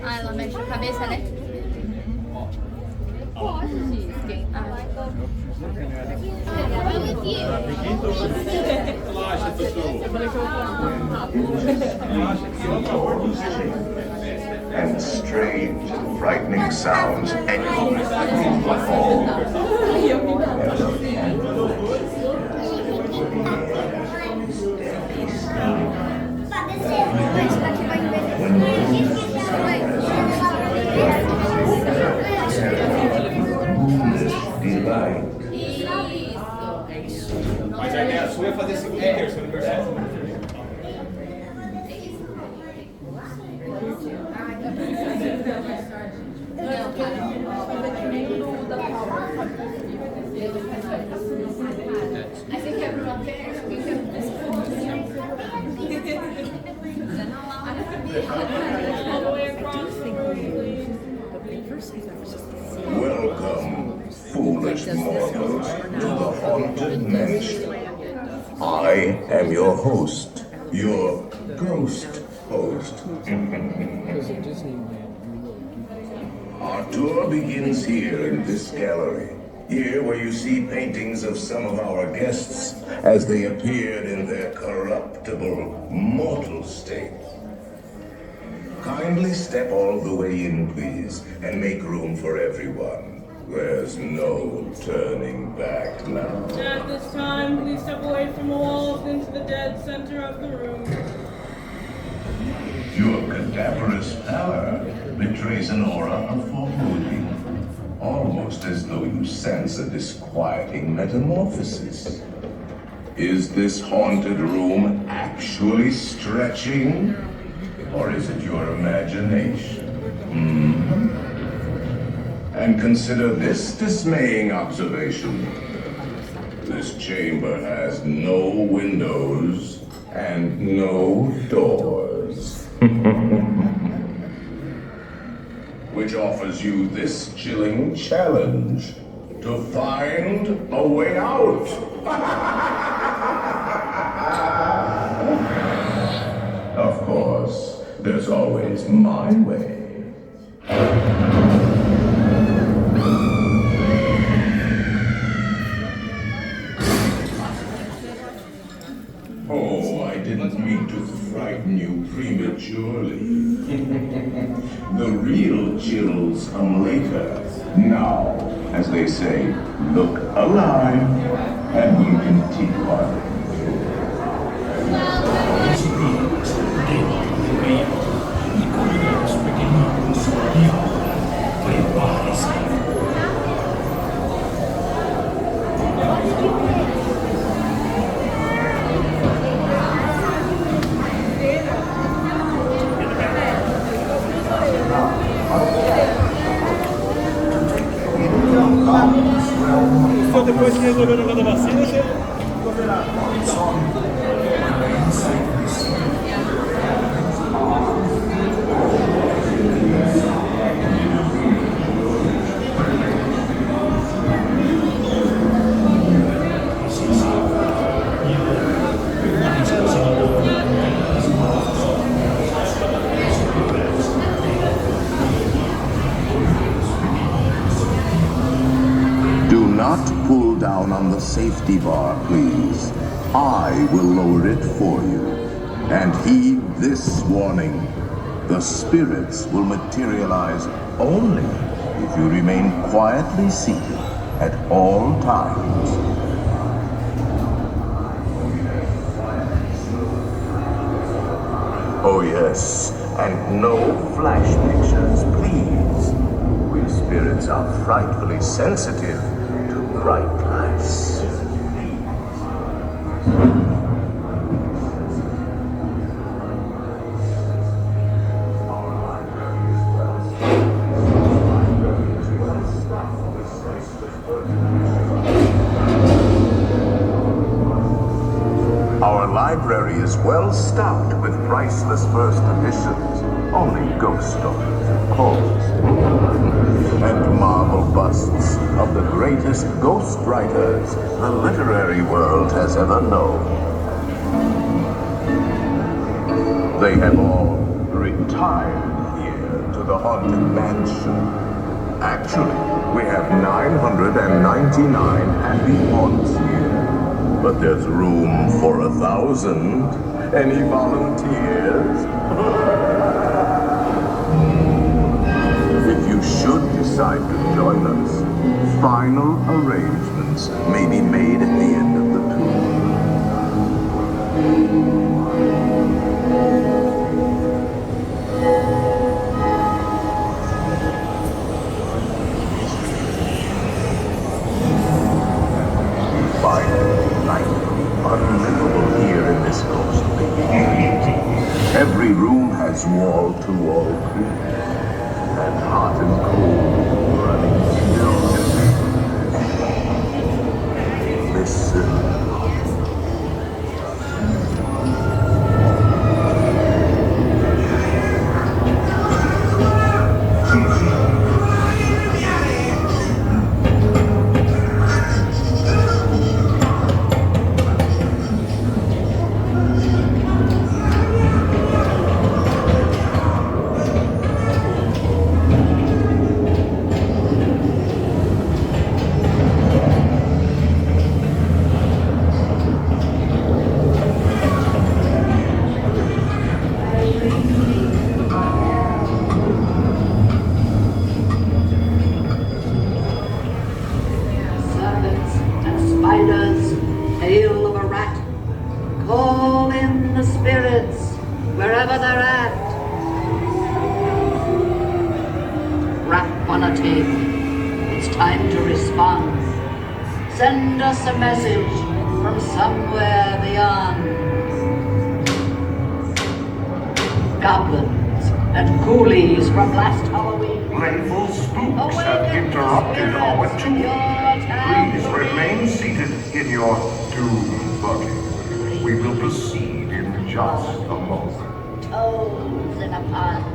Ah, ela mexe a cabeça, né? Pode esquentar. And strange and frightening sounds echo through the hall. Mas a ideia sua é fazer segundo e terceiro aniversário. Aí você quebra uma perna, alguém quebra um Welcome, foolish mortals, to the Haunted Mansion. I am your host, your ghost host. Our tour begins here in this gallery. Here where you see paintings of some of our guests as they appeared in their corruptible, mortal state. Kindly step all the way in, please, and make room for everyone. There's no turning back now. At this time, please step away from the walls into the dead center of the room. Your cadaverous pallor betrays an aura of foreboding, almost as though you sense a disquieting metamorphosis. Is this haunted room actually stretching? Or is it your imagination? And consider this dismaying observation. This chamber has no windows and no doors. Which offers you this chilling challenge to find a way out. Of course, there's always my way. Oh, I didn't mean to frighten you prematurely. The real chills come later. Now, as they say, look alive, and we continue on. Só depois que resolver o negócio da vacina, você poderá. Pull down on the safety bar, please. I will lower it for you. And heed this warning. The spirits will materialize only if you remain quietly seated at all times. Oh yes, And no flash pictures, please. We spirits are frightfully sensitive to bright lights. Our library is well stocked with priceless first editions, only ghost stories, of course, and marble busts of the greatest ghost writers the literary world has ever known. They have all retired here to the Haunted Mansion. Actually, we have 999 happy haunts here. But there's room for 1,000. Any volunteers? If you should decide to join us, final arrangements may be made at the end of the tour. Unlivable here in this ghostly place. Every room has wall-to-wall creaks, and hot and cold running still. Listen. Send us a message from somewhere beyond. Goblins and ghoulies from last Halloween. Playful spooks have interrupted our tour. Please remain seated in your doom buggy. We will proceed in just a moment. Toads in a pond.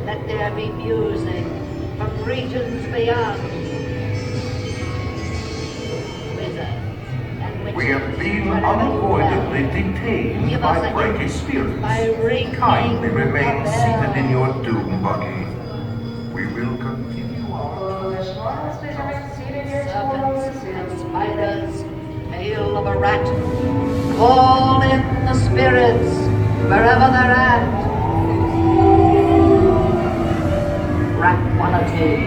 Let there be music from regions beyond. We have been unavoidably detained by breaky spirits. Kindly remain seated in your doom buggy. We will continue on. Serpents and spiders, tail of a rat, call in the spirits wherever they're at. Rap on a tail.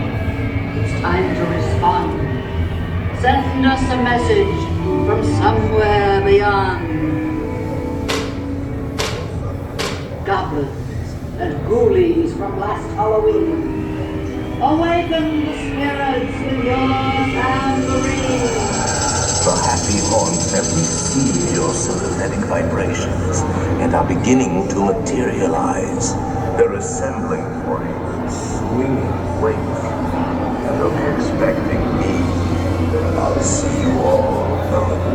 It's time to respond. Send us a message from somewhere beyond. Goblins and ghoulies from last Halloween, awaken the spirits with your tambourine. The happy haunts have received your sympathetic vibrations and are beginning to materialize. They're assembling for you, swinging weights, and they'll be expecting me. I'll see you all later.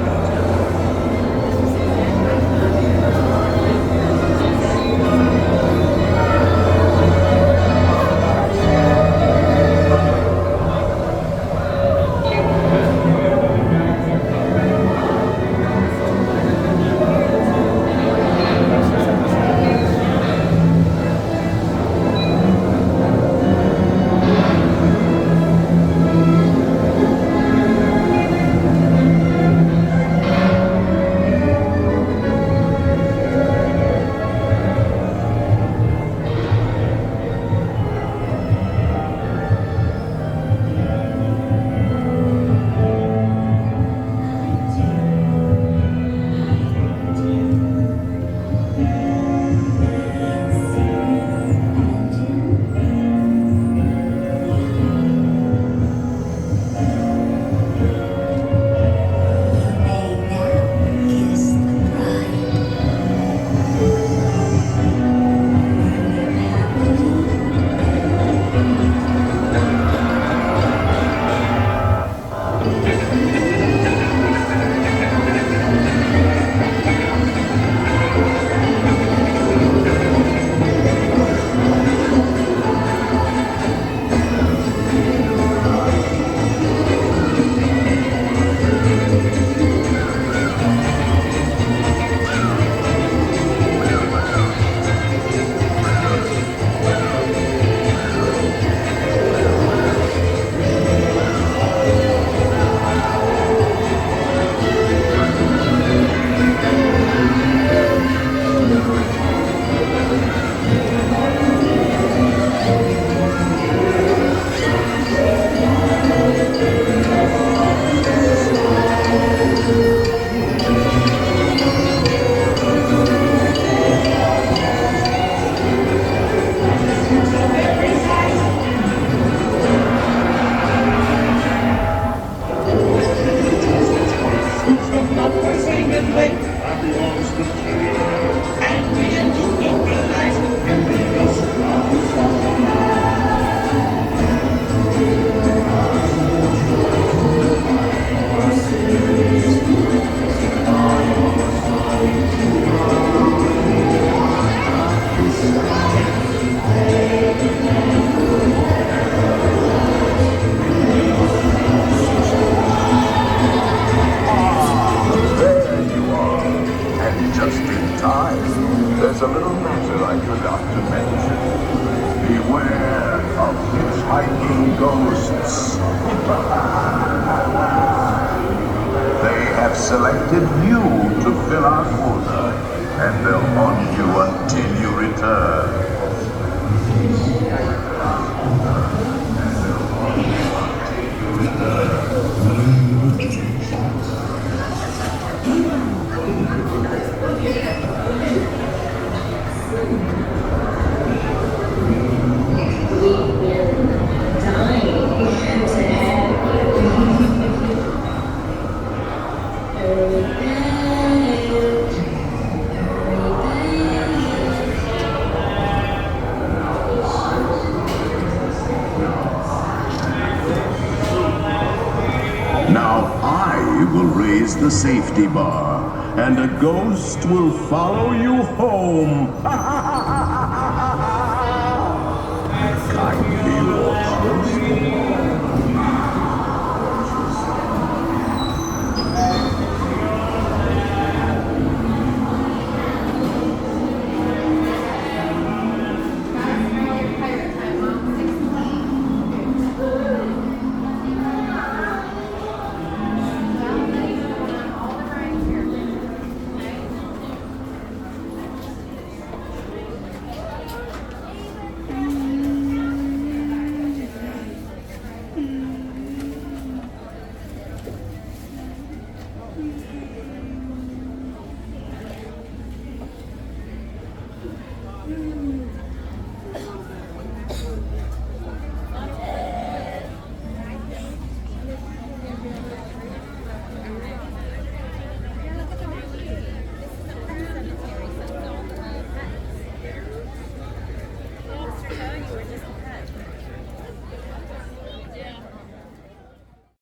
There you are. And just in time. There's a little matter I forgot to mention. Beware of hitchhiking ghosts. They have selected you to fill our quota, and they'll haunt you until you return. Now I will raise the safety bar, and a ghost will follow you home.